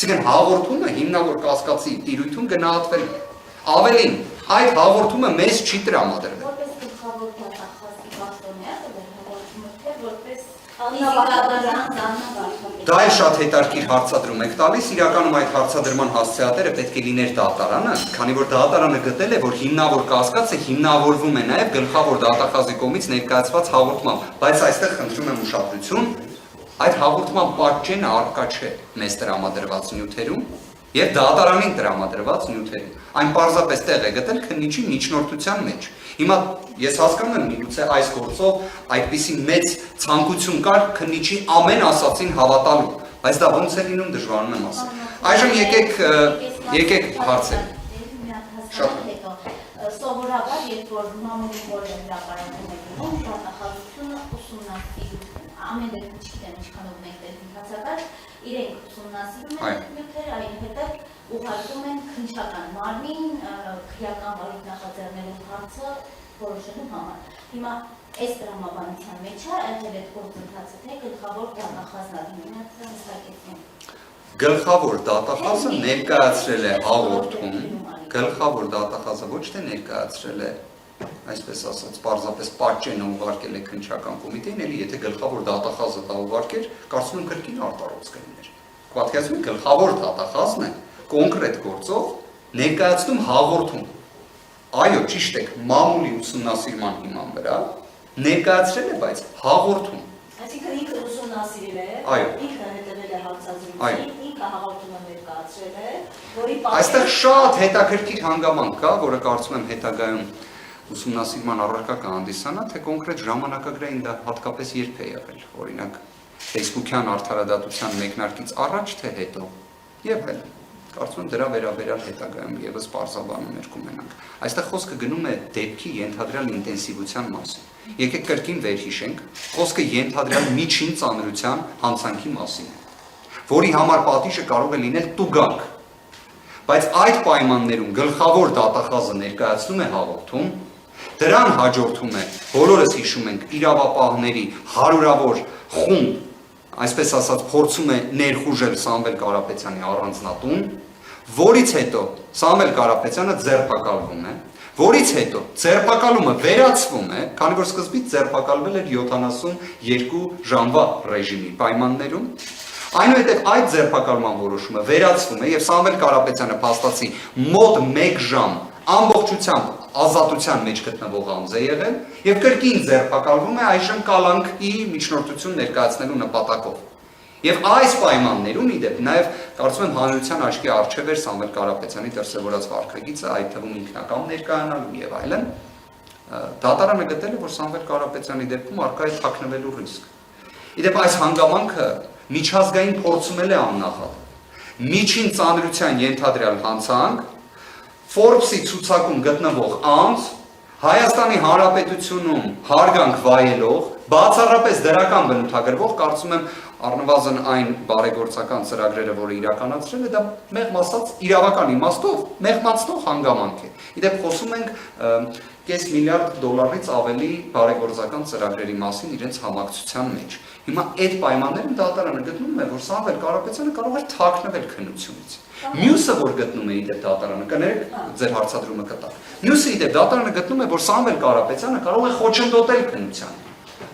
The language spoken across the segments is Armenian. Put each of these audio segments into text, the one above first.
Այսինքն հաղորդումը հիմնավոր կասկածի տիրույթում գնահատվել է։ Ավելին, այդ հաղորդումը մեզ չի տրամադրվել։ Որպես գլխավոր դատախազի պաշտոնյա, հաղորդումը թե որպես Դա է շատ հետաքրքիր հարցադրում եք տալիս, իրականում այդ հարցադրման հասցեատերը պետք է լիներ դատարանը, քանի որ դատարանը գտել է, որ հիմնավոր կասկածը հիմնավորվում է նաև գլխավոր դատախազի կողմից ներկայացված հաղորդմամբ, բայց այստեղ խնդրում եմ ուշադրություն, այդ հաղորդման պատճենը առկա չէ մեզ տրամադրված նյութերում եւ դատարանին տրամադրված նյութերում։ Այն պարզապես տեղ է գտել քննիչի միջնորդության մեջ։ Հիմա ես հասկանում եմ միգուցե այս գործով այդպիսի մեծ ցանկություն կար քննիչի ամեն ասածին հավատալու, բայց դա ոնց է լինում դժվարում եմ ասել։ Այժմ եկեք հարցեր։ Սովորաբար, երբ որ մամուլի որևէ հրապարակում է գնում, դատախազությունը ուսումնասիրում, ամեն դեպքում չգիտեմ ինչքանով մենք դեռ ընթացակարգ, իրենք ուսումնասիրում են նյութերը, այնուհետև ուղարկում են քննչական մարմին, քրեական վարույթ նախաձեռնելու հարցը որոշելու համար։ Հիմա այս տրամաբանության մեջ է այլ այդ գործընթացը, թե գլխավոր դատախազն է հստակեցնում։ Գլխավոր դատախազը ներկայացրել է հաղորդում, գլխավոր դատախազը ոչ թե ներկայացրել է, այսպես ասած, պարզապես պատճենը ուղարկել է քննչական կոմիտեին, էլի եթե գլխավոր դատախազը դա ուղարկեր, կարծում եմ կրկին արտարոց կլիներ։ Պատկերացնում եք, գլխավոր դատախազն է կոնկրետ գործով ներկայացնում հաղորդում։ Այո, ճիշտ եք, մամուլի ուսումնասիրման հիման վրա ներկայացրել է, բայց հաղորդում։ Այսինքն ինքը ուսումնասիրել է, ինքը հետևել է հարցազրույցին, ինքը հաղորդումը ներկայացրել է, որի այստեղ շատ հետաքրքիր հանգամանք կա, որը կարծում եմ հետագայում ուսումնասիրման առարկա կհանդիսանա, թե կոնկրետ ժամանակագրային դա հատկապես երբ է եղել, օրինակ Facebook-յան արդարադատության մեկնարկից առաջ թե հետո, եւ այլն։ Կարծում եմ դրա վերաբերյալ հետագայում եւս պարզաբանումներ կունենանք։ Այստեղ խոսքը գնում է դեպքի ենթադրյալ ինտենսիվության մասին։ Եկեք կրկին վերհիշենք, խոսքը ենթադրյալ միջին ծանրության հանցանքի մասին է, որի համար պատիժը կարող է լինել տուգանք։ Բայց այդ պայմաններում գլխավոր դատախազը ներկայացնում է հաղորդում, դրան հաջորդում է, բոլորս հիշում ենք, իրավապահների հարյուրավոր խումբ, այսպես ասած, փորձում է ներխուժել Սամվել Կարապետյանի առանձնատուն, որից հետո Սամվել Կարապետյանը ձերբակալվում է, որից հետո ձերբակալումը վերացվում է, քանի որ սկզբից ձերբակալվել էր 72 ժամվա ռեժիմի պայմաններում, այնուհետև այդ ձերբակալման որոշումը վերացվում է եւ Սամվել Կարապետյանը փաստացի մոտ 1 ժամ ամբողջությամբ ազատության մեջ գտնվող անձ է եղել եւ կրկին ձերբակալվում է այժմ կալանքի միջնորդություն ներկայացնելու նպատակով։ Եվ այս պայմաններում իդեպ նաեւ կարծում եմ հանրության աչքի առջև էր Սամվել Կարապետյանի դրսևորած վարքագիծը, այդ թվում ինքնակամ ներկայանալու եւ այլն, դատարանը գտել է, որ Սամվել Կարապետյանի դեպքում առկա է թաքնվելու ռիսկ։ Իդեպ այս հանգամանքը միջազգային փորձում է աննախադեպ։ Միջին ծանրության ենթադրյալ հանցանք, Forbes-ի ցուցակում գտնվող անձ, Հայաստանի Հանրապետությունում հարգանք վայելող, բացառապես դրական բնութագրվող, կարծում եմ առնվազն այն բարեգործական ծրագրերը, որը իրականացրել է, դա մեղմ ասած իրավական իմաստով մեղմացնող հանգամանք է։ Իդեպ խոսում ենք $5 միլիարդ ավելի բարեգործական ծրագրերի մասին իրենց համակցության մեջ։ Հիմա այդ պայմաններում դատարանը գտնում է, որ Սամվել Կարապետյանը կարող է թաքնվել քննությունից։ Մյուսը, որ գտնում է իդեպ դատարանը, կներեք ձեր հարցադրումը կտա։ Մյուսը իդեպ դատարանը գտնում է, որ Սամվել Կարապետյանը կարող է խոչընդոտել քննությանը։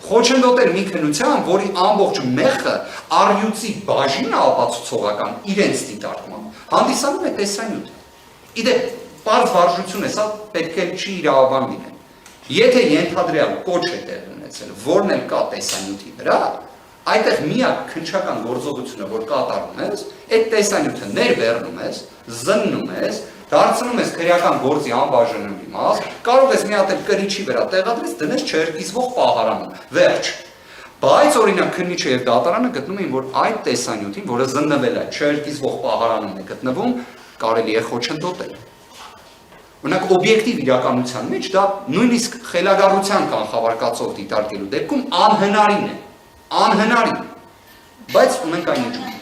Խոչընդոտել մի քննության, որի ամբողջ մեխը առյուծի բաժինը ապացուցողական իրենց դիտարկմամբ հանդիսանում է տեսանյութ։ Իդեպ պարզ վարժություն է, սա պետք է չի իրավաբան լինել։ Եթե ենթադրյալ կոչ է տեղ ունեցել, որն էլ կա տեսանյութի վրա, այդտեղ միակ քննչական գործողությունը, որ կատարում ես, այդ տեսանյութը ներբեռնում ես, զննում ես, դարձնում ես քրեական գործի անբաժանելի մաս, կարող ես մի հատ էլ կրիչի վրա տեղադրես, դնես չերկիզվող պահարանում, վերջ։ Բայց օրինակ քննիչը եւ դատարանը գտնում էին, որ այդ տեսանյութին, որը զննվել է, չերկիզվող պահարանում է գտնվում, կարելի է խոչընդոտել։ Օրինակ օբյեկտիվ իրականության մեջ դա նույնիսկ խելագարության կանխավարկածով դիտարկելու դեպքում անհնարին է, բայց ունենք այն ինչ ունենք։